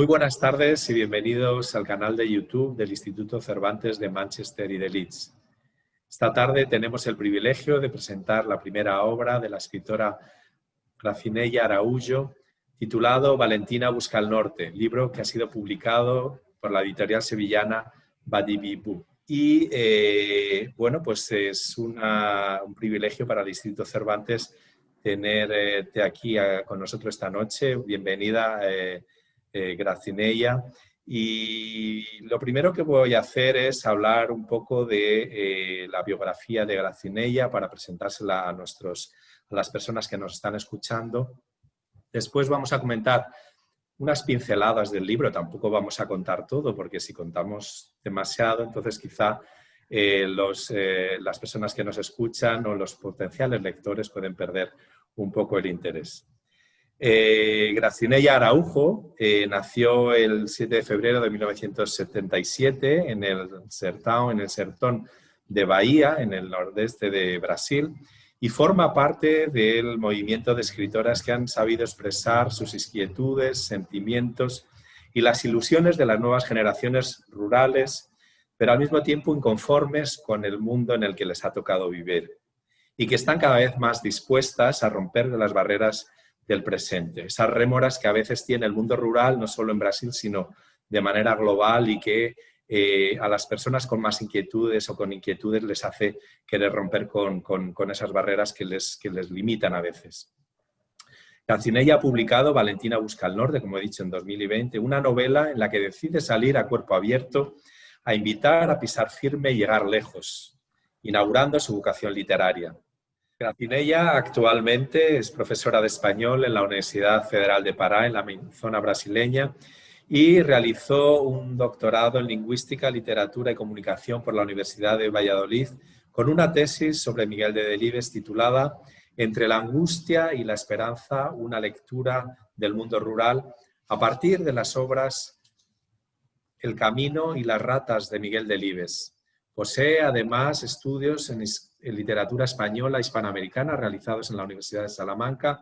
Muy buenas tardes y bienvenidos al canal de YouTube del Instituto Cervantes de Manchester y de Leeds. Esta tarde tenemos el privilegio de presentar la primera obra de la escritora Gracinella Araújo, titulado Valentina busca el norte, libro que ha sido publicado por la editorial sevillana Badivibu. Y bueno, pues es un privilegio para el Instituto Cervantes tenerte aquí con nosotros esta noche. Bienvenida, Gracinella. Y lo primero que voy a hacer es hablar un poco de la biografía de Gracinella para presentársela a las personas que nos están escuchando. Después vamos a comentar unas pinceladas del libro, tampoco vamos a contar todo, porque si contamos demasiado, entonces quizá las personas que nos escuchan o los potenciales lectores pueden perder un poco el interés. Gracinella Araújo nació el 7 de febrero de 1977 en el Sertão de Bahía, en el nordeste de Brasil, y forma parte del movimiento de escritoras que han sabido expresar sus inquietudes, sentimientos y las ilusiones de las nuevas generaciones rurales, pero al mismo tiempo inconformes con el mundo en el que les ha tocado vivir y que están cada vez más dispuestas a romper las barreras del presente, esas rémoras que a veces tiene el mundo rural, no solo en Brasil, sino de manera global y que a las personas con más inquietudes o con inquietudes les hace querer romper con esas barreras que les limitan a veces. Gracinella ha publicado Valentina busca el norte, como he dicho, en 2020, una novela en la que decide salir a cuerpo abierto a invitar a pisar firme y llegar lejos, inaugurando su vocación literaria. Gracinella actualmente es profesora de español en la Universidad Federal de Pará, en la zona brasileña, y realizó un doctorado en Lingüística, Literatura y Comunicación por la Universidad de Valladolid, con una tesis sobre Miguel de Delibes titulada Entre la angustia y la esperanza, una lectura del mundo rural, a partir de las obras El camino y las ratas de Miguel Delibes. Posee además estudios en literatura española e hispanoamericana realizados en la Universidad de Salamanca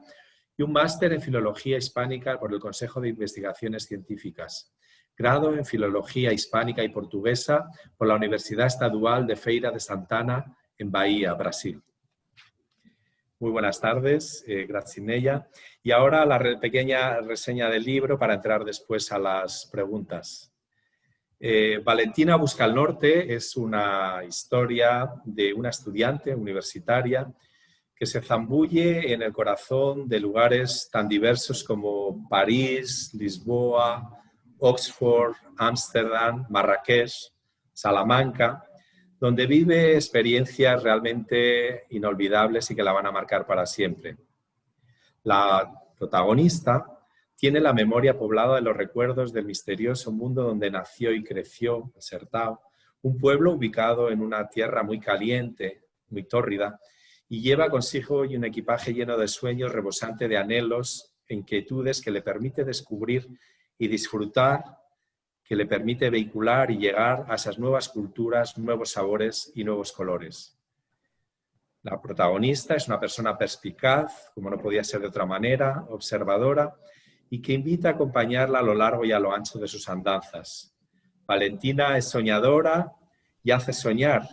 y un máster en Filología Hispánica por el Consejo de Investigaciones Científicas. Grado en Filología Hispánica y Portuguesa por la Universidad Estadual de Feira de Santana en Bahía, Brasil. Muy buenas tardes, Gracinella. Y ahora la pequeña reseña del libro para entrar después a las preguntas. Valentina busca el norte es una historia de una estudiante universitaria que se zambulle en el corazón de lugares tan diversos como París, Lisboa, Oxford, Ámsterdam, Marrakech, Salamanca, donde vive experiencias realmente inolvidables y que la van a marcar para siempre. La protagonista tiene la memoria poblada de los recuerdos del misterioso mundo donde nació y creció, el Sertão, un pueblo ubicado en una tierra muy caliente, muy tórrida, y lleva consigo un equipaje lleno de sueños, rebosante de anhelos e inquietudes que le permite descubrir y disfrutar, que le permite vehicular y llegar a esas nuevas culturas, nuevos sabores y nuevos colores. La protagonista es una persona perspicaz, como no podía ser de otra manera, observadora, y que invita a acompañarla a lo largo y a lo ancho de sus andanzas. Valentina es soñadora y hace soñar.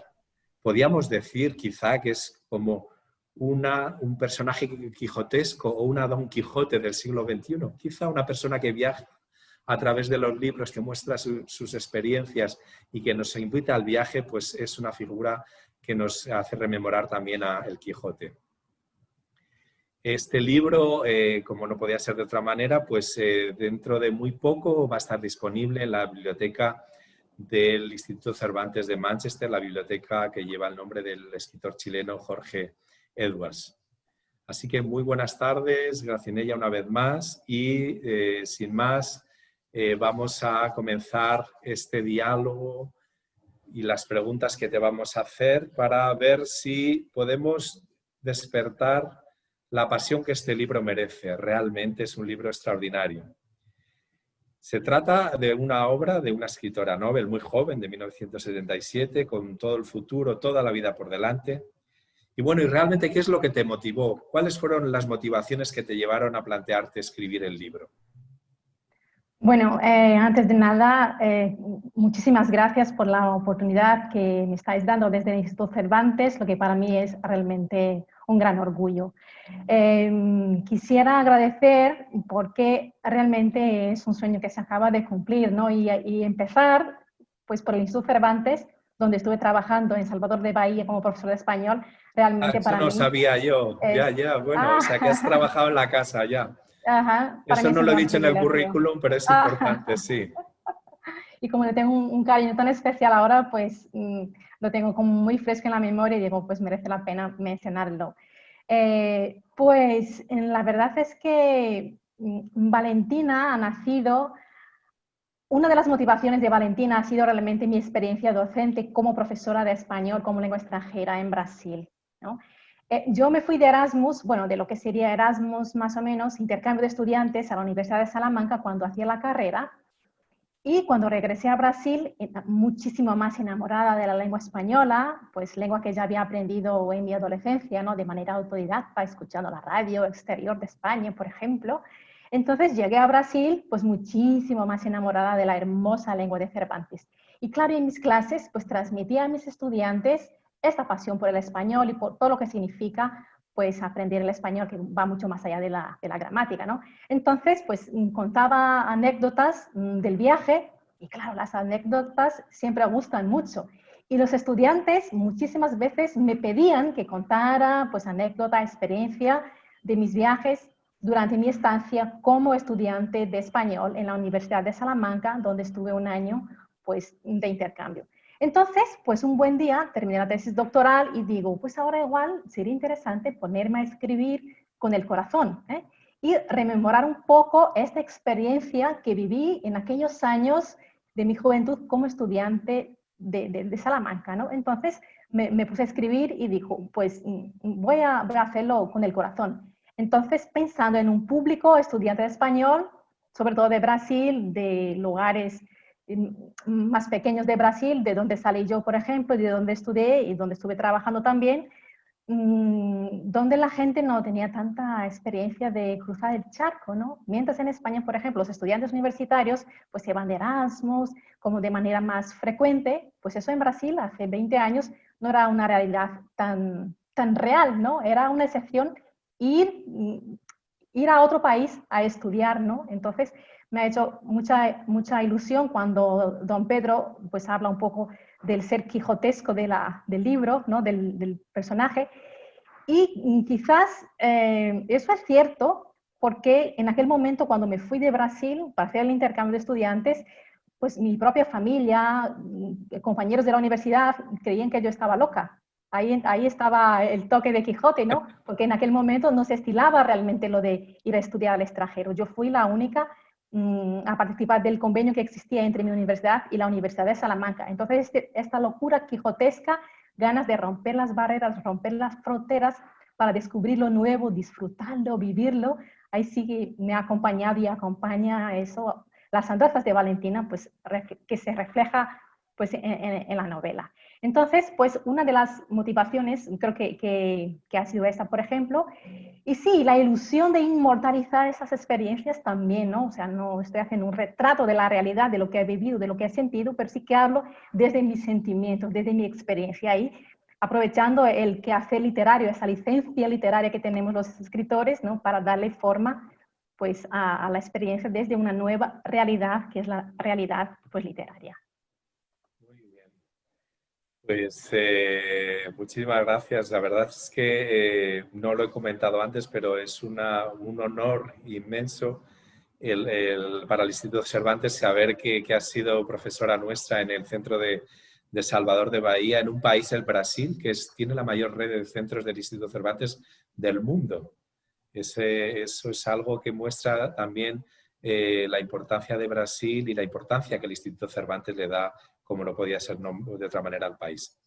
Podríamos decir quizá que es como un personaje quijotesco o una Don Quijote del siglo XXI. Quizá una persona que viaja a través de los libros, que muestra sus experiencias y que nos invita al viaje, pues es una figura que nos hace rememorar también a El Quijote. Este libro, como no podía ser de otra manera, pues dentro de muy poco va a estar disponible en la biblioteca del Instituto Cervantes de Manchester, la biblioteca que lleva el nombre del escritor chileno Jorge Edwards. Así que muy buenas tardes, Gracinella, una vez más, y sin más vamos a comenzar este diálogo y las preguntas que te vamos a hacer para ver si podemos despertar la pasión que este libro merece. Realmente es un libro extraordinario. Se trata de una obra de una escritora novel muy joven, de 1977, con todo el futuro, toda la vida por delante. Y bueno, ¿y realmente qué es lo que te motivó? ¿Cuáles fueron las motivaciones que te llevaron a plantearte escribir el libro? Bueno, antes de nada, muchísimas gracias por la oportunidad que me estáis dando desde el Instituto Cervantes, lo que para mí es realmente un gran orgullo. Quisiera agradecer porque realmente es un sueño que se acaba de cumplir, ¿no? Y empezar pues, por el Instituto Cervantes, donde estuve trabajando en Salvador de Bahía como profesor de español, Ah, realmente eso para no mí sabía yo. es, Ya, ya, bueno, o sea que has trabajado en la casa ya. ajá, para Eso mí es no un lo he gran dicho en el privilegio. currículum, pero es importante, Ah, sí. y como le tengo un cariño tan especial ahora, pues lo tengo como muy fresco en la memoria y digo, pues merece la pena mencionarlo. Pues la verdad es que Valentina ha nacido, una de las motivaciones de Valentina ha sido realmente mi experiencia docente como profesora de español como lengua extranjera en Brasil, ¿no? Yo me fui de Erasmus, bueno, de lo que sería Erasmus más o menos, intercambio de estudiantes a la Universidad de Salamanca cuando hacía la carrera. Y cuando regresé a Brasil, muchísimo más enamorada de la lengua española, pues lengua que ya había aprendido en mi adolescencia, ¿no? De manera autodidacta, escuchando la radio exterior de España, por ejemplo. Entonces llegué a Brasil, pues muchísimo más enamorada de la hermosa lengua de Cervantes. Y claro, en mis clases, pues transmitía a mis estudiantes esta pasión por el español y por todo lo que significa pues aprender el español, que va mucho más allá de la gramática, ¿no? Entonces, pues contaba anécdotas del viaje y claro, las anécdotas siempre gustan mucho. Y los estudiantes muchísimas veces me pedían que contara pues anécdota, experiencia de mis viajes durante mi estancia como estudiante de español en la Universidad de Salamanca, donde estuve un año pues de intercambio. Entonces, pues un buen día terminé la tesis doctoral y digo, pues ahora igual sería interesante ponerme a escribir con el corazón, ¿eh? Y rememorar un poco esta experiencia que viví en aquellos años de mi juventud como estudiante de Salamanca, ¿no? Entonces me puse a escribir y dijo, pues voy a hacerlo con el corazón. Entonces, pensando en un público estudiante de español, sobre todo de Brasil, de lugares más pequeños de Brasil, de donde salí yo, por ejemplo, de donde estudié y donde estuve trabajando también, donde la gente no tenía tanta experiencia de cruzar el charco, ¿no? Mientras en España, por ejemplo, los estudiantes universitarios pues se van de Erasmus como de manera más frecuente, pues eso en Brasil hace 20 años no era una realidad tan real, ¿no? Era una excepción ir, ir a otro país a estudiar, ¿no? Entonces me ha hecho mucha ilusión cuando don Pedro pues habla un poco del ser quijotesco del libro, ¿no? del personaje. Y quizás eso es cierto porque en aquel momento cuando me fui de Brasil para hacer el intercambio de estudiantes, pues mi propia familia, compañeros de la universidad creían que yo estaba loca. Ahí estaba el toque de Quijote, ¿no? Porque en aquel momento no se estilaba realmente lo de ir a estudiar al extranjero. Yo fui la única a participar del convenio que existía entre mi universidad y la Universidad de Salamanca. Entonces, esta locura quijotesca, ganas de romper las barreras, romper las fronteras para descubrir lo nuevo, disfrutarlo, vivirlo, ahí sí que me ha acompañado y acompaña eso, las andanzas de Valentina, pues que se refleja pues en la novela. Entonces, pues una de las motivaciones, creo que ha sido esta, por ejemplo, y sí, la ilusión de inmortalizar esas experiencias también, ¿no? O sea, no estoy haciendo un retrato de la realidad, de lo que he vivido, de lo que he sentido, pero sí que hablo desde mis sentimientos, desde mi experiencia ahí, aprovechando el quehacer literario, esa licencia literaria que tenemos los escritores, ¿no? Para darle forma pues a la experiencia desde una nueva realidad, que es la realidad pues literaria. Muy bien. Pues muchísimas gracias. La verdad es que no lo he comentado antes, pero es un honor inmenso para el Instituto Cervantes saber que has sido profesora nuestra en el centro de Salvador de Bahía, en un país, el Brasil, que tiene la mayor red de centros del Instituto Cervantes del mundo. Eso es algo que muestra también la importancia de Brasil y la importancia que el Instituto Cervantes le da, como no podía ser de otra manera, al país.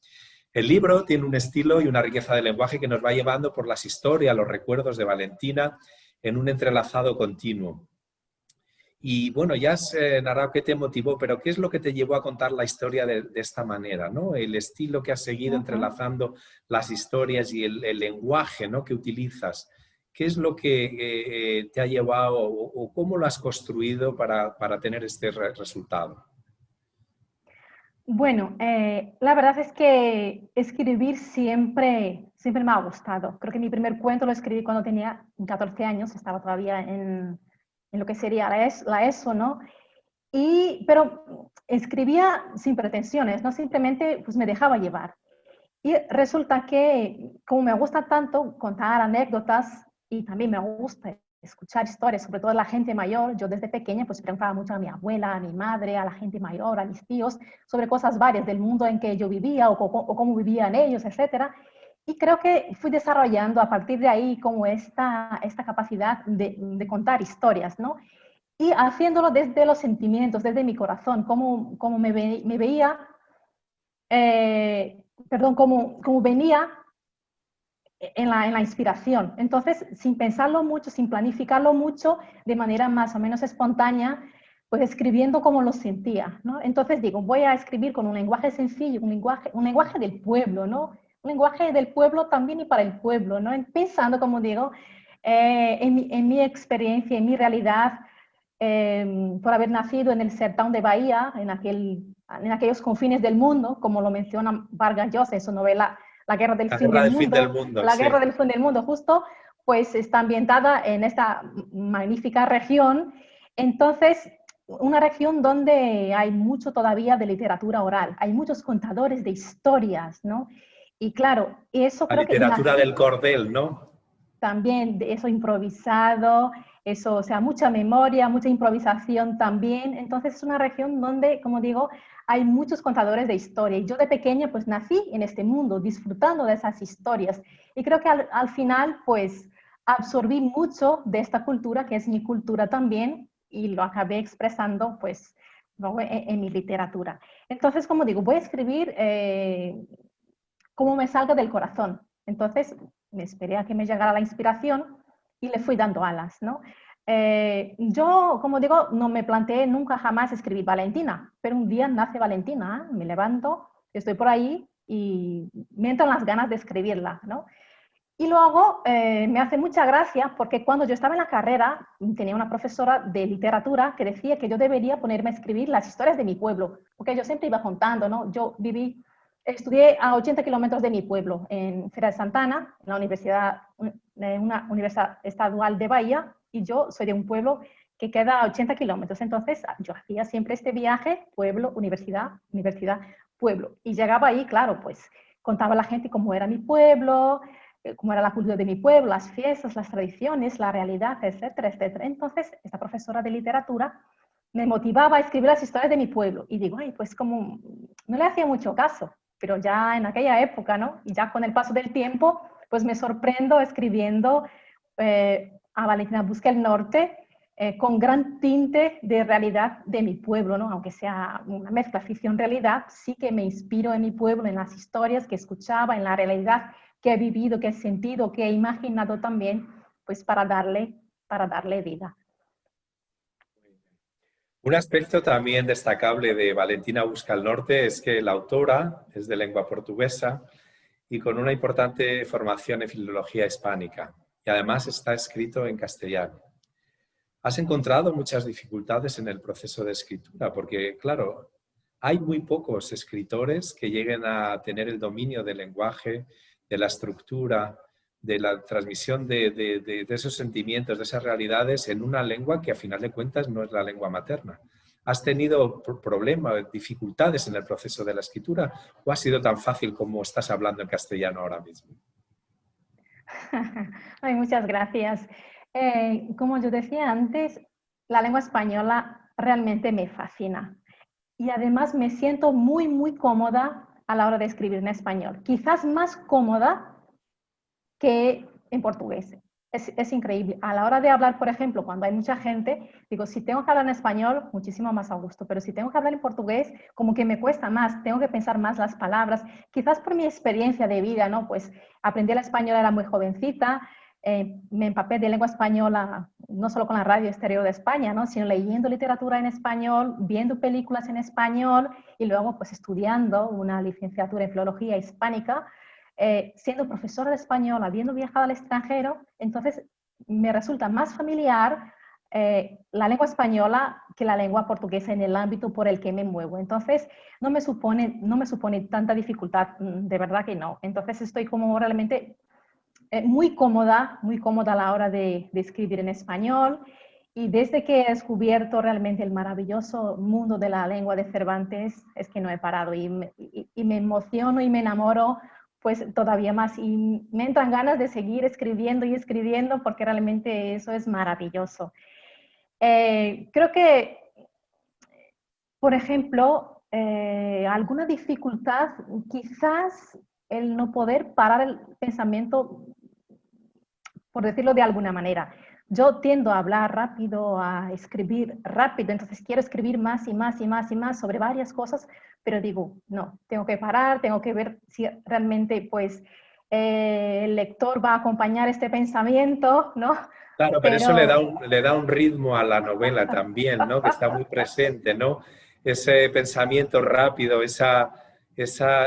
El libro tiene un estilo y una riqueza de lenguaje que nos va llevando por las historias, los recuerdos de Valentina en un entrelazado continuo. Y bueno, ya has narrado qué te motivó, pero ¿qué es lo que te llevó a contar la historia de esta manera, ¿no? El estilo que has seguido entrelazando las historias y el lenguaje, ¿no? que utilizas. ¿Qué es lo que te ha llevado o cómo lo has construido para tener este resultado? Bueno, la verdad es que escribir siempre me ha gustado. Creo que mi primer cuento lo escribí cuando tenía 14 años, estaba todavía en lo que sería la ESO, ¿no? Pero escribía sin pretensiones, ¿no? Simplemente pues me dejaba llevar. Y resulta que, como me gusta tanto contar anécdotas y también me gusta escuchar historias, sobre todo de la gente mayor, yo desde pequeña pues preguntaba mucho a mi abuela, a mi madre, a la gente mayor, a mis tíos, sobre cosas varias del mundo en que yo vivía o cómo vivían ellos, etcétera. Y creo que fui desarrollando a partir de ahí como esta capacidad de contar historias, ¿no? Y haciéndolo desde los sentimientos, desde mi corazón, como me veía, perdón, como venía en la inspiración. Entonces, sin pensarlo mucho, sin planificarlo mucho, de manera más o menos espontánea, pues escribiendo como lo sentía, ¿no? Entonces digo, voy a escribir con un lenguaje sencillo, un lenguaje del pueblo, ¿no? Un lenguaje del pueblo también y para el pueblo, ¿no? Pensando, como digo, en mi experiencia, en mi realidad, por haber nacido en el sertão de Bahía, en aquellos confines del mundo, como lo menciona Vargas Llosa en su novela La guerra del La fin guerra del del fin del mundo. mundo, La sí. guerra del fin del mundo, justo, pues está ambientada en esta magnífica región. Entonces, una región donde hay mucho todavía de literatura oral, hay muchos contadores de historias, ¿no? Y claro, eso La creo que literatura nací del cordel, ¿no? también, de eso improvisado, eso, o sea, mucha memoria, mucha improvisación también. Entonces es una región donde, como digo, hay muchos contadores de historia. Y yo de pequeña pues nací en este mundo, disfrutando de esas historias. Y creo que al final pues absorbí mucho de esta cultura, que es mi cultura también, y lo acabé expresando pues luego en mi literatura. Entonces, como digo, voy a escribir como me salga del corazón. Entonces, me esperé a que me llegara la inspiración y le fui dando alas, ¿no? Yo, como digo, no me planteé nunca jamás escribir Valentina, pero un día nace Valentina, ¿eh? Me levanto, estoy por ahí y me entran las ganas de escribirla, ¿no? Y luego me hace mucha gracia porque cuando yo estaba en la carrera tenía una profesora de literatura que decía que yo debería ponerme a escribir las historias de mi pueblo, porque yo siempre iba contando, ¿no? Estudié a 80 kilómetros de mi pueblo, en Feria de Santana, en la universidad, una universidad estadual de Bahía, y yo soy de un pueblo que queda a 80 kilómetros. Entonces yo hacía siempre este viaje, pueblo, universidad, universidad, pueblo. Y llegaba ahí, claro, pues contaba a la gente cómo era mi pueblo, cómo era la cultura de mi pueblo, las fiestas, las tradiciones, la realidad, etcétera, etcétera. Entonces, esta profesora de literatura me motivaba a escribir las historias de mi pueblo. Y digo, ay, pues como no le hacía mucho caso, pero ya en aquella época, ¿no? Y ya con el paso del tiempo, pues me sorprendo escribiendo a Valentina Busca el Norte con gran tinte de realidad de mi pueblo, ¿no? Aunque sea una mezcla ficción-realidad, sí que me inspiro en mi pueblo, en las historias que escuchaba, en la realidad que he vivido, que he sentido, que he imaginado también, pues para darle vida. Un aspecto también destacable de Valentina Busca el Norte es que la autora es de lengua portuguesa y con una importante formación en filología hispánica, y además está escrito en castellano. ¿Has encontrado muchas dificultades en el proceso de escritura? Porque, claro, hay muy pocos escritores que lleguen a tener el dominio del lenguaje, de la estructura, de la transmisión de esos sentimientos, de esas realidades en una lengua que a final de cuentas no es la lengua materna. ¿Has tenido problemas, dificultades en el proceso de la escritura o ha sido tan fácil como estás hablando en castellano ahora mismo? Ay, muchas gracias. Como yo decía antes, la lengua española realmente me fascina y además me siento muy, muy cómoda a la hora de escribir en español. Quizás más cómoda que en portugués. Es increíble. A la hora de hablar, por ejemplo, cuando hay mucha gente, digo, si tengo que hablar en español, muchísimo más a gusto, pero si tengo que hablar en portugués, como que me cuesta más, tengo que pensar más las palabras, quizás por mi experiencia de vida, ¿no? Pues aprendí el español, era muy jovencita, me empapé de lengua española, no solo con la radio exterior de España, ¿no? Sino leyendo literatura en español, viendo películas en español y luego pues estudiando una licenciatura en filología hispánica, siendo profesora de español, habiendo viajado al extranjero, entonces me resulta más familiar la lengua española que la lengua portuguesa en el ámbito por el que me muevo. Entonces, no me supone tanta dificultad, de verdad que no. Entonces, estoy como realmente muy cómoda a la hora de escribir en español. Y desde que he descubierto realmente el maravilloso mundo de la lengua de Cervantes, es que no he parado y me emociono y me enamoro pues todavía más y me entran ganas de seguir escribiendo y escribiendo porque realmente eso es maravilloso. Creo que, por ejemplo, alguna dificultad, quizás el no poder parar el pensamiento, por decirlo de alguna manera. Yo tiendo a hablar rápido, a escribir rápido, entonces quiero escribir más y más y más y más sobre varias cosas, pero digo, no, tengo que parar, tengo que ver si realmente pues el lector va a acompañar este pensamiento, ¿no? Claro, pero eso Pero le da un ritmo a la novela también, ¿no? Que está muy presente, ¿no? Ese pensamiento rápido, esa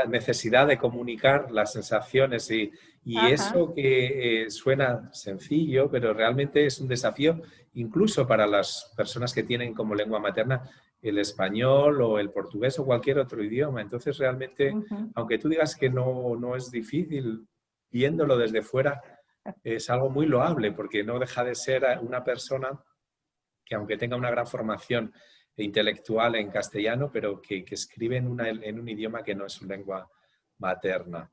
necesidad de comunicar las sensaciones y ajá. eso que suena sencillo, pero realmente es un desafío incluso para las personas que tienen como lengua materna el español o el portugués o cualquier otro idioma. Entonces, realmente, Uh-huh. aunque tú digas que no es difícil, viéndolo desde fuera, es algo muy loable porque no deja de ser una persona que aunque tenga una gran formación intelectual en castellano, pero que escribe en un idioma que no es su lengua materna.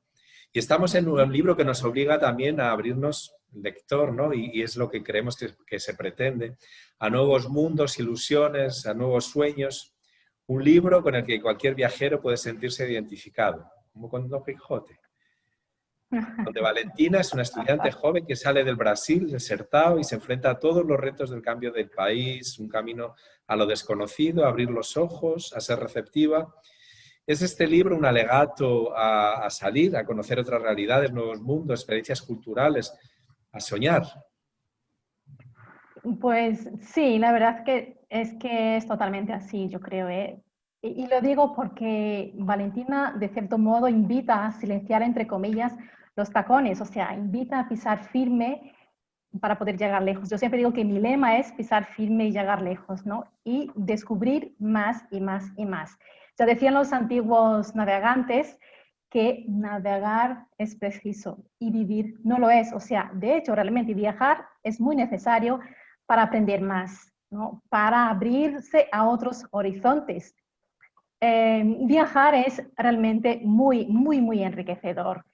Y estamos en un libro que nos obliga también a abrirnos lector, ¿no? Y es lo que creemos que se pretende, a nuevos mundos, ilusiones, a nuevos sueños. Un libro con el que cualquier viajero puede sentirse identificado, como con Don Quijote, donde Valentina es una estudiante joven que sale del Brasil, desertado, y se enfrenta a todos los retos del cambio del país, un camino a lo desconocido, a abrir los ojos, a ser receptiva. ¿Es este libro un alegato a salir, a conocer otras realidades, nuevos mundos, experiencias culturales, a soñar? Pues sí, la verdad que es totalmente así, yo creo, ¿eh? Y lo digo porque Valentina, de cierto modo, invita a silenciar, entre comillas, los tacones, o sea, invita a pisar firme para poder llegar lejos. Yo siempre digo que mi lema es pisar firme y llegar lejos, ¿no? Y descubrir más y más y más. Ya decían los antiguos navegantes que navegar es preciso y vivir no lo es. O sea, de hecho, realmente viajar es muy necesario para aprender más, ¿no? Para abrirse a otros horizontes. Viajar es realmente muy enriquecedor.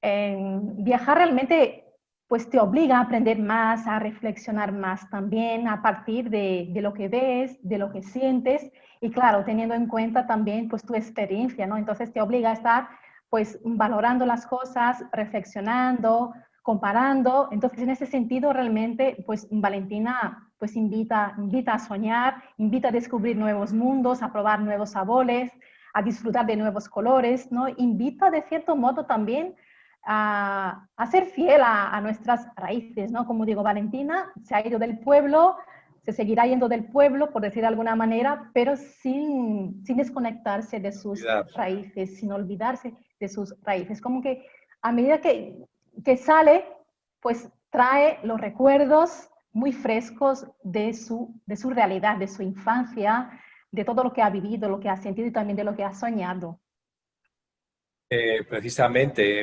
Viajar realmente pues te obliga a aprender más, a reflexionar más también a partir de lo que ves, de lo que sientes y claro, teniendo en cuenta también pues tu experiencia, ¿no? Entonces te obliga a estar pues valorando las cosas, reflexionando, comparando. Entonces en ese sentido realmente pues Valentina pues invita a soñar, invita a descubrir nuevos mundos, a probar nuevos sabores, a disfrutar de nuevos colores, ¿no? Invita de cierto modo también a ser fiel a nuestras raíces, ¿no? Como digo, Valentina se ha ido del pueblo, se seguirá yendo del pueblo, por decir de alguna manera, pero sin desconectarse de sus Cuidar. raíces, sin olvidarse de sus raíces. Como que a medida que sale, pues trae los recuerdos muy frescos de su realidad, de su infancia, de todo lo que ha vivido, lo que ha sentido y también de lo que ha soñado. Precisamente,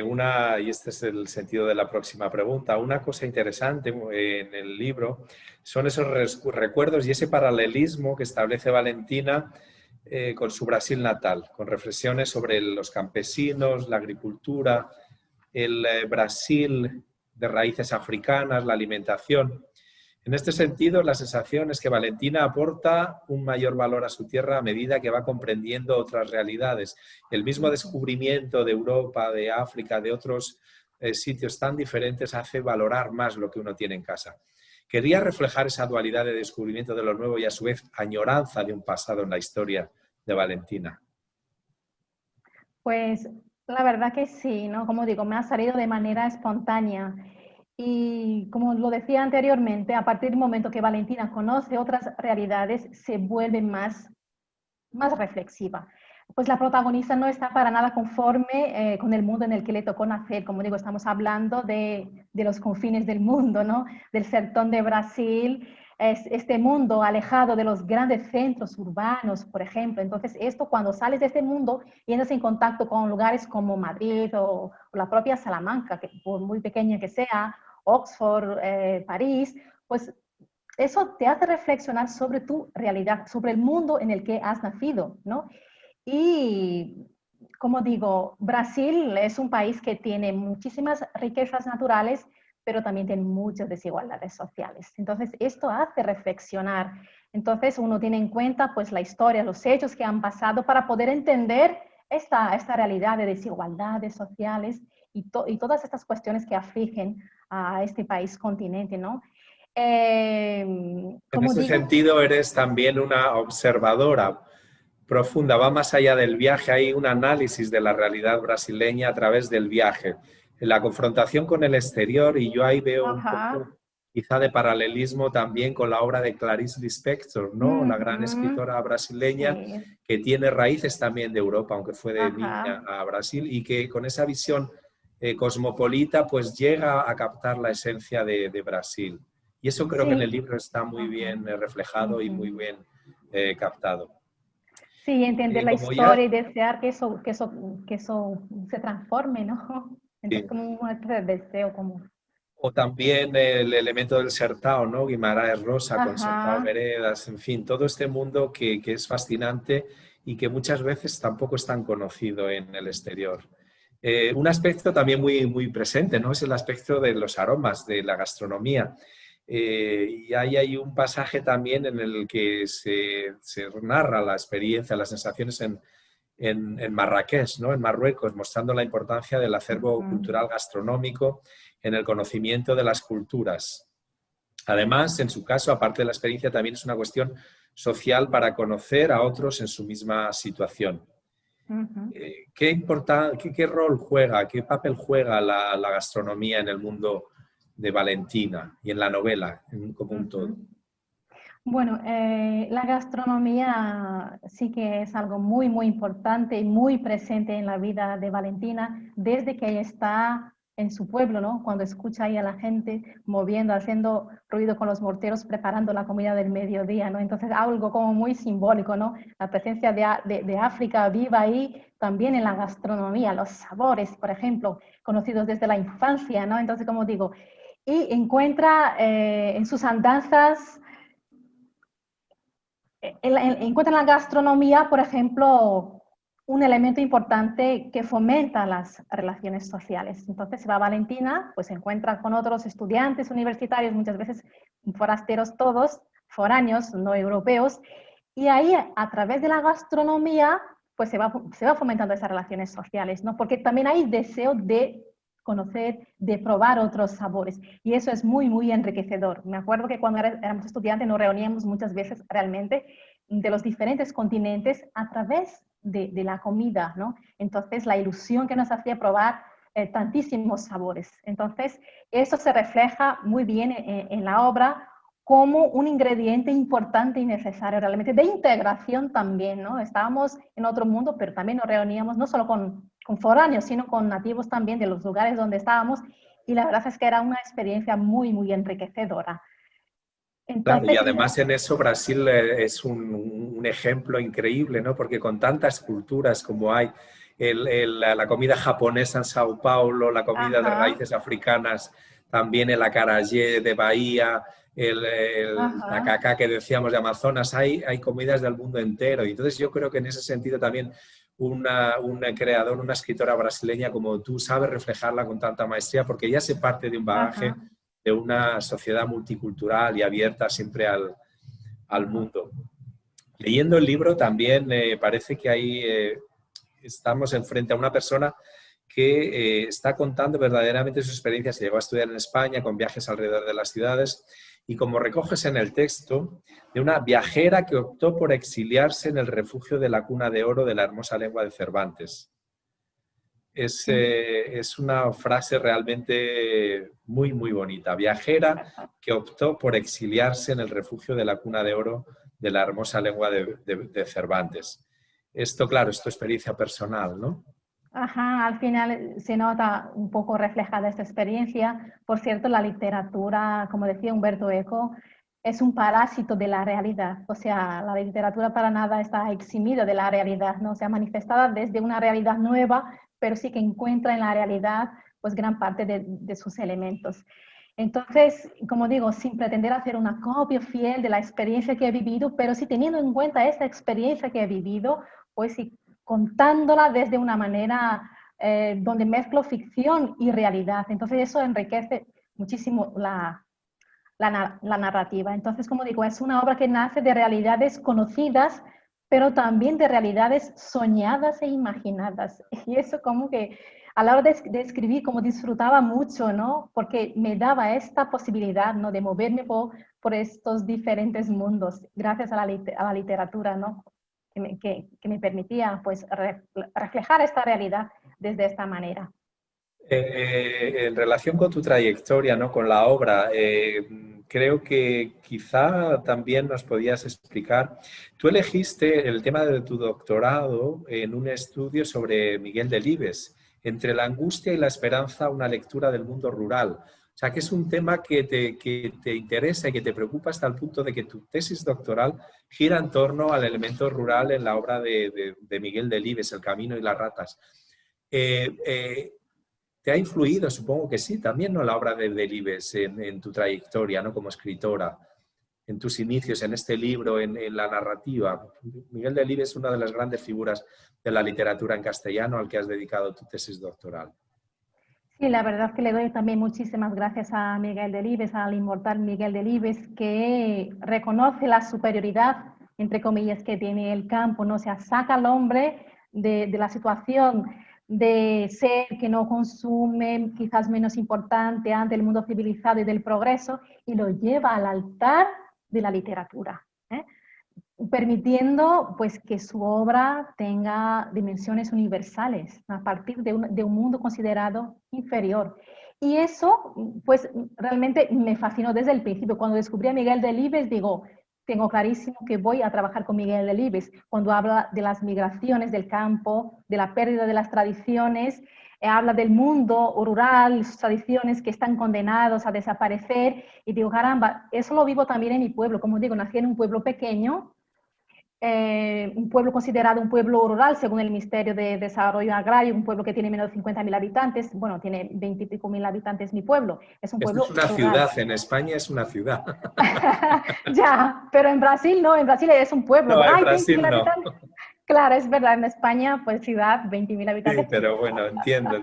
y este es el sentido de la próxima pregunta, una cosa interesante en el libro son esos recuerdos y ese paralelismo que establece Valentina con su Brasil natal, con reflexiones sobre los campesinos, la agricultura, el Brasil de raíces africanas, la alimentación. En este sentido, la sensación es que Valentina aporta un mayor valor a su tierra a medida que va comprendiendo otras realidades. El mismo descubrimiento de Europa, de África, de otros sitios tan diferentes hace valorar más lo que uno tiene en casa. Quería reflejar esa dualidad de descubrimiento de lo nuevo y a su vez añoranza de un pasado en la historia de Valentina. Pues la verdad que sí, ¿no? Como digo, me ha salido de manera espontánea. Y como lo decía anteriormente, a partir del momento que Valentina conoce otras realidades, se vuelve más reflexiva. Pues la protagonista no está para nada conforme con el mundo en el que le tocó nacer. Como digo, estamos hablando de los confines del mundo, ¿no? Del sertón de Brasil, es este mundo alejado de los grandes centros urbanos, por ejemplo. Entonces, esto cuando sales de este mundo y entras en contacto con lugares como Madrid o la propia Salamanca, que por muy pequeña que sea, Oxford, París, pues eso te hace reflexionar sobre tu realidad, sobre el mundo en el que has nacido, ¿no? Y, como digo, Brasil es un país que tiene muchísimas riquezas naturales, pero también tiene muchas desigualdades sociales. Entonces, esto hace reflexionar. Entonces, uno tiene en cuenta pues la historia, los hechos que han pasado para poder entender esta realidad de desigualdades sociales y todas estas cuestiones que afligen a este país continente, ¿no? En Como ese digo, sentido, eres también una observadora profunda, va más allá del viaje, hay un análisis de la realidad brasileña a través del viaje, la confrontación con el exterior, y yo ahí veo un ajá, poco quizá de paralelismo también con la obra de Clarice Lispector, ¿no? La gran ujú, escritora brasileña sí, que tiene raíces también de Europa, aunque fue de niña ajá, a Brasil, y que con esa visión cosmopolita pues llega a captar la esencia de Brasil. Y eso creo que en el sí, libro está muy ajá, bien reflejado y muy ujú. bien captado. Sí, entender la Como ya historia y desear que eso se transforme, ¿no? Entonces, sí. como un acto de deseo, como, O también el elemento del Sertao, ¿no? Guimarães Rosa con Sertao ajá, Veredas, en fin, todo este mundo que es fascinante y que muchas veces tampoco es tan conocido en el exterior. Un aspecto también muy presente, ¿no? Es el aspecto de los aromas, de la gastronomía. Y ahí hay un pasaje también en el que se narra la experiencia, las sensaciones en Marrakech, ¿no? En Marruecos, mostrando la importancia del acervo ujú. cultural gastronómico en el conocimiento de las culturas. Además, en su caso, aparte de la experiencia, también es una cuestión social para conocer a otros en su misma situación. Ujú, ¿Qué rol juega, qué papel juega la gastronomía en el mundo de Valentina y en la novela como un todo? ujú. Bueno, la gastronomía sí que es algo muy importante y muy presente en la vida de Valentina desde que ella está en su pueblo, ¿no? Cuando escucha ahí a la gente moviendo, haciendo ruido con los morteros, preparando la comida del mediodía, ¿no? Entonces, algo como muy simbólico, ¿no? La presencia de África viva ahí también en la gastronomía, los sabores, por ejemplo, conocidos desde la infancia, ¿no? Entonces, como digo, y encuentra en sus andanzas encuentra en la gastronomía, por ejemplo, un elemento importante que fomenta las relaciones sociales. Entonces se va a Valentina, pues se encuentra con otros estudiantes universitarios, muchas veces forasteros todos, foráneos, no europeos, y ahí a través de la gastronomía, pues se va fomentando esas relaciones sociales, ¿no? Porque también hay deseo de conocer, de probar otros sabores. Y eso es muy enriquecedor. Me acuerdo que cuando éramos estudiantes nos reuníamos muchas veces realmente de los diferentes continentes a través de la comida, ¿no? Entonces, la ilusión que nos hacía probar tantísimos sabores. Entonces, eso se refleja muy bien en la obra como un ingrediente importante y necesario realmente de integración también, ¿no? Estábamos en otro mundo, pero también nos reuníamos no solo con foráneos, sino con nativos también de los lugares donde estábamos y la verdad es que era una experiencia muy enriquecedora. Claro, y Entonces, además en eso Brasil es un ejemplo increíble, ¿no? Porque con tantas culturas como hay, la comida japonesa en Sao Paulo, la comida de ajá, raíces africanas, también el acarajé de Bahía, el ajá, tacacá que decíamos de Amazonas, hay comidas del mundo entero. Y entonces yo creo que en ese sentido también un creador, una escritora brasileña como tú sabe reflejarla con tanta maestría porque ya se parte de un bagaje ajá, de una sociedad multicultural y abierta siempre al ajá. mundo. Leyendo el libro también parece que ahí estamos enfrente a una persona que está contando verdaderamente su experiencia. Se llegó a estudiar en España con viajes alrededor de las ciudades y como recoges en el texto, de una viajera que optó por exiliarse en el refugio de la Cuna de Oro de la hermosa lengua de Cervantes. Sí, Es una frase realmente muy bonita. Viajera que optó por exiliarse en el refugio de la Cuna de Oro de la hermosa lengua de Cervantes. Esto, claro, es tu experiencia personal, ¿no? Ajá, al final se nota un poco reflejada esta experiencia. Por cierto, la literatura, como decía Humberto Eco, es un parásito de la realidad. O sea, la literatura para nada está eximida de la realidad, ¿no? O sea, manifestada desde una realidad nueva, pero sí que encuentra en la realidad pues gran parte de sus elementos. Entonces, como digo, sin pretender hacer una copia fiel de la experiencia que he vivido, pero sí teniendo en cuenta esta experiencia que he vivido, pues sí contándola desde una manera donde mezclo ficción y realidad. Entonces eso enriquece muchísimo la narrativa. Entonces, como digo, es una obra que nace de realidades conocidas, pero también de realidades soñadas e imaginadas. Y eso como que a la hora de escribir, como disfrutaba mucho, ¿no? Porque me daba esta posibilidad, ¿no? De moverme por estos diferentes mundos, gracias a la literatura, ¿no? Que me permitía, pues, reflejar esta realidad desde esta manera. En relación con tu trayectoria, ¿no? Con la obra, creo que quizá también nos podías explicar. Tú elegiste el tema de tu doctorado en un estudio sobre Miguel Delibes, Entre la angustia y la esperanza, una lectura del mundo rural. O sea, que es un tema que te interesa y que te preocupa hasta el punto de que tu tesis doctoral gira en torno al elemento rural en la obra de Miguel Delibes, El camino y las ratas. Eh, eh, ¿Te ha influido? Supongo que sí, también, ¿no? La obra de Delibes en tu trayectoria, ¿no? Como escritora, en tus inicios, en este libro, en la narrativa. Miguel Delibes es una de las grandes figuras de la literatura en castellano al que has dedicado tu tesis doctoral. Sí, la verdad es que le doy también muchísimas gracias a Miguel Delibes, al inmortal Miguel Delibes, que reconoce la superioridad, entre comillas, que tiene el campo, ¿no? O sea, saca al hombre de la situación de ser que no consume, quizás menos importante ante el mundo civilizado y del progreso, y lo lleva al altar de la literatura, ¿eh? Permitiendo pues que su obra tenga dimensiones universales a partir de un mundo considerado inferior. Y eso pues realmente me fascinó desde el principio. Cuando descubrí a Miguel Delibes, digo, tengo clarísimo que voy a trabajar con Miguel Delibes cuando habla de las migraciones del campo, de la pérdida de las tradiciones, habla del mundo rural, sus tradiciones que están condenados a desaparecer, y digo, caramba, eso lo vivo también en mi pueblo. Como digo, nací en un pueblo pequeño, un pueblo considerado un pueblo rural según el Ministerio de Desarrollo Agrario, un pueblo que tiene menos de 50.000 habitantes, bueno, tiene 20 y pico mil habitantes mi pueblo, es un Esto es pueblo una rural. ciudad, en España es una ciudad. Ya, pero en Brasil no, en Brasil es un pueblo, No, en hay 20.000 Brasil no. habitantes. Claro, es verdad, en España, pues ciudad, 20.000 Sí, habitantes. pero bueno, entiendo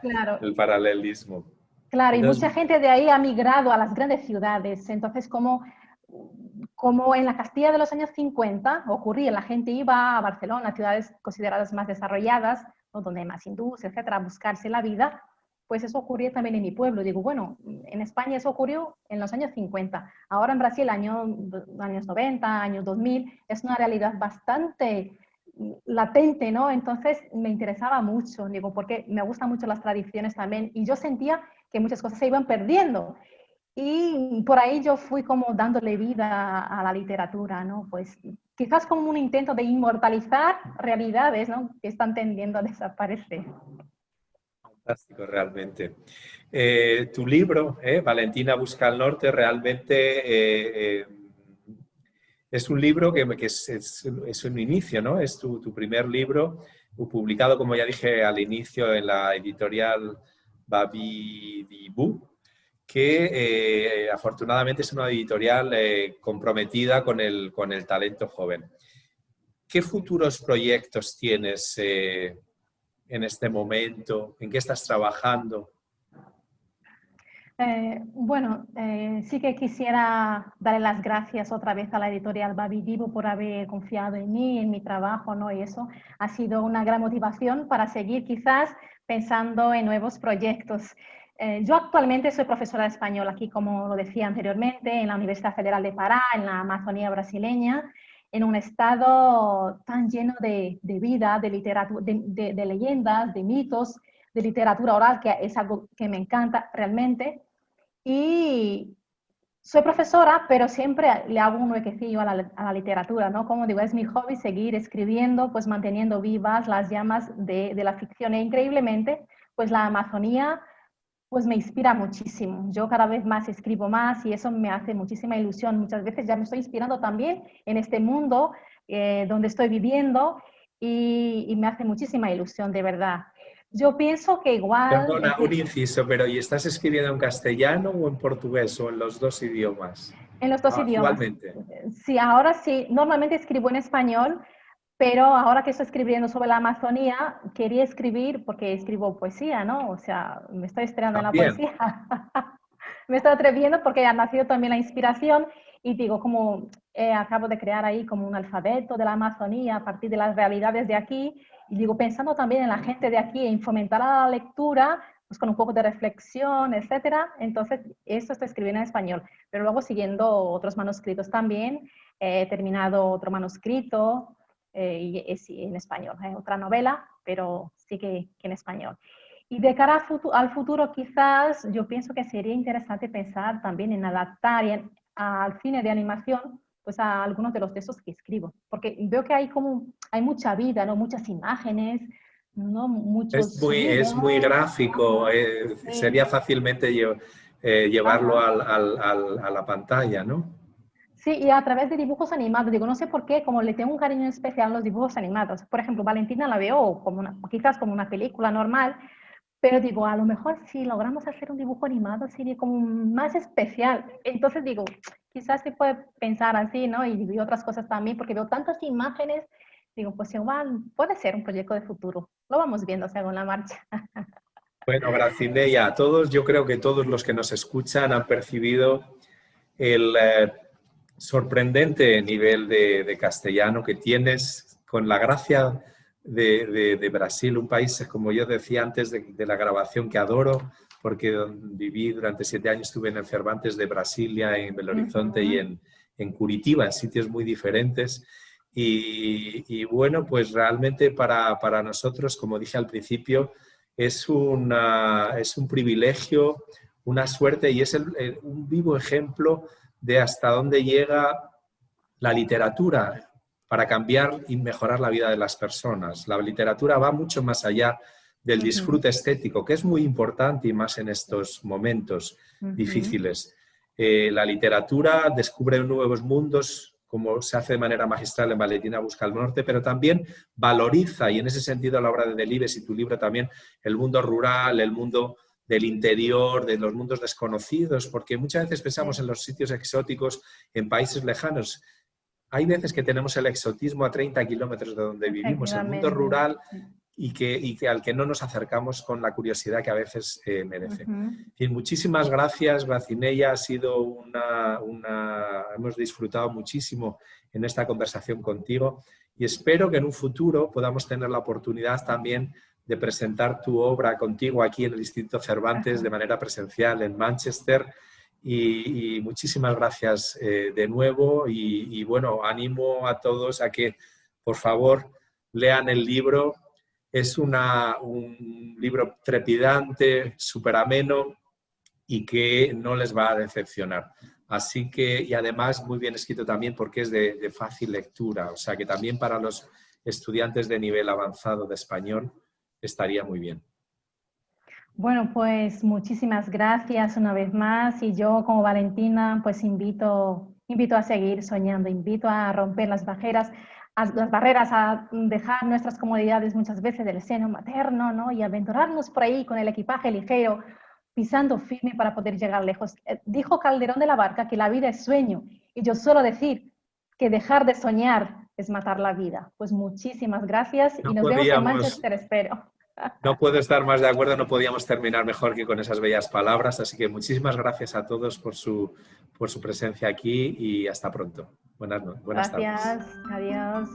Claro, el paralelismo. claro, y Entonces, mucha gente de ahí ha migrado a las grandes ciudades. Entonces, como en la Castilla de los años 50 ocurría, la gente iba a Barcelona, ciudades consideradas más desarrolladas, ¿no? Donde hay más industria, etcétera, a buscarse la vida, pues eso ocurría también en mi pueblo. Digo, bueno, en España eso ocurrió en los años 50. Ahora en Brasil, años 90, años 2000, es una realidad bastante latente, ¿no? Entonces me interesaba mucho, digo, porque me gustan mucho las tradiciones también, y yo sentía que muchas cosas se iban perdiendo. Y por ahí yo fui como dándole vida a la literatura, ¿no? Pues quizás como un intento de inmortalizar realidades, ¿no? Que están tendiendo a desaparecer. fantástico, realmente. Tu libro, Valentina Busca el Norte, realmente es un libro que es un inicio, ¿no? Es tu primer libro, publicado, como ya dije al inicio, en la editorial Babi Dibu, que afortunadamente es una editorial comprometida con el talento joven. ¿Qué futuros proyectos tienes en este momento? ¿En qué estás trabajando? Bueno, sí que quisiera darle las gracias otra vez a la editorial Babi Dibu por haber confiado en mí, en mi trabajo, ¿no? Y eso ha sido una gran motivación para seguir quizás pensando en nuevos proyectos. Yo actualmente soy profesora de español aquí, como lo decía anteriormente, en la Universidad Federal de Pará, en la Amazonía brasileña, en un estado tan lleno de vida, de literatura, de leyendas, de mitos, de literatura oral, que es algo que me encanta realmente. Y Soy profesora, pero siempre le hago un huequecillo a la literatura, ¿no? Como digo, es mi hobby seguir escribiendo, pues manteniendo vivas las llamas de la ficción. E increíblemente, pues la Amazonía pues me inspira muchísimo. Yo cada vez más escribo más y eso me hace muchísima ilusión. Muchas veces ya me estoy inspirando también en este mundo donde estoy viviendo y me hace muchísima ilusión, de verdad. Yo pienso que igual, Perdona, un inciso, pero ¿y estás escribiendo en castellano o en portugués o en los dos idiomas? en los dos idiomas, Actualmente. sí, ahora sí, normalmente escribo en español, pero ahora que estoy escribiendo sobre la Amazonía, quería escribir, porque escribo poesía, ¿no? O sea, me estoy estrenando en la También. poesía. Me estoy atreviendo porque ha nacido también la inspiración y digo, como acabo de crear ahí como un alfabeto de la Amazonía a partir de las realidades de aquí, y digo, pensando también en la gente de aquí, en fomentar la lectura, pues con un poco de reflexión, etcétera. Entonces, esto estoy escribiendo en español, pero luego siguiendo otros manuscritos también. He terminado otro manuscrito y es en español, otra novela, pero sí que en español. Y de cara al futuro, quizás yo pienso que sería interesante pensar también en adaptar al cine de animación pues a algunos de los textos que escribo, porque veo que hay mucha vida, ¿no? Muchas imágenes, ¿no? Muchos Es muy sonidos. gráfico, Ajá, sería sí, fácilmente llevarlo ajá. a la pantalla, ¿no? Sí, y a través de dibujos animados, digo, no sé por qué, como le tengo un cariño especial a los dibujos animados. Por ejemplo, Valentina la veo como quizás como una película normal, pero digo, a lo mejor si logramos hacer un dibujo animado sería como más especial. Entonces digo, quizás se puede pensar así, ¿no? Y otras cosas también, porque veo tantas imágenes, digo, pues igual puede ser un proyecto de futuro. Lo vamos viendo según la marcha. Bueno, Gracineya, a todos, yo creo que todos los que nos escuchan han percibido el sorprendente nivel de castellano que tienes con la gracia de Brasil, un país, como yo decía antes de la grabación, que adoro, porque viví durante 7 años, estuve en el Cervantes de Brasilia, en Belo Horizonte y Ujú. en Curitiba, en sitios muy diferentes. Y bueno, pues realmente para nosotros, como dije al principio, es un privilegio, una suerte y es un vivo ejemplo de hasta dónde llega la literatura para cambiar y mejorar la vida de las personas. La literatura va mucho más allá del Ujú. disfrute estético, que es muy importante y más en estos momentos Ujú. difíciles. La literatura descubre nuevos mundos, como se hace de manera magistral en Valentina Busca el Norte, pero también valoriza, y en ese sentido la obra de Delibes y tu libro también, el mundo rural, el mundo del interior, de los mundos desconocidos, porque muchas veces pensamos en Sí, los sitios exóticos, en países lejanos. Hay veces que tenemos el exotismo a 30 kilómetros de donde vivimos, el mundo efectivamente. rural, Sí. y que al que no nos acercamos con la curiosidad que a veces merece. Ujú. En fin, muchísimas gracias, Gracinella. Ha sido hemos disfrutado muchísimo en esta conversación contigo y espero que en un futuro podamos tener la oportunidad también de presentar tu obra contigo aquí en el Instituto Cervantes de Ajá. manera presencial en Manchester. Y muchísimas gracias de nuevo y bueno, animo a todos a que por favor lean el libro. Es un libro trepidante, súper ameno y que no les va a decepcionar. Así que, y además muy bien escrito también porque es de fácil lectura, o sea que también para los estudiantes de nivel avanzado de español estaría muy bien. Bueno, pues muchísimas gracias una vez más y yo como Valentina pues invito a seguir soñando, invito a romper las barreras, a dejar nuestras comodidades muchas veces del seno materno, ¿no? Y aventurarnos por ahí con el equipaje ligero, pisando firme para poder llegar lejos. Dijo Calderón de la Barca que la vida es sueño y yo suelo decir que dejar de soñar es matar la vida. Pues muchísimas gracias y No nos vemos en podíamos, Manchester, espero. no puedo estar más de acuerdo, no podíamos terminar mejor que con esas bellas palabras, así que muchísimas gracias a todos por su presencia aquí y hasta pronto. Buenas tardes. Gracias, adiós.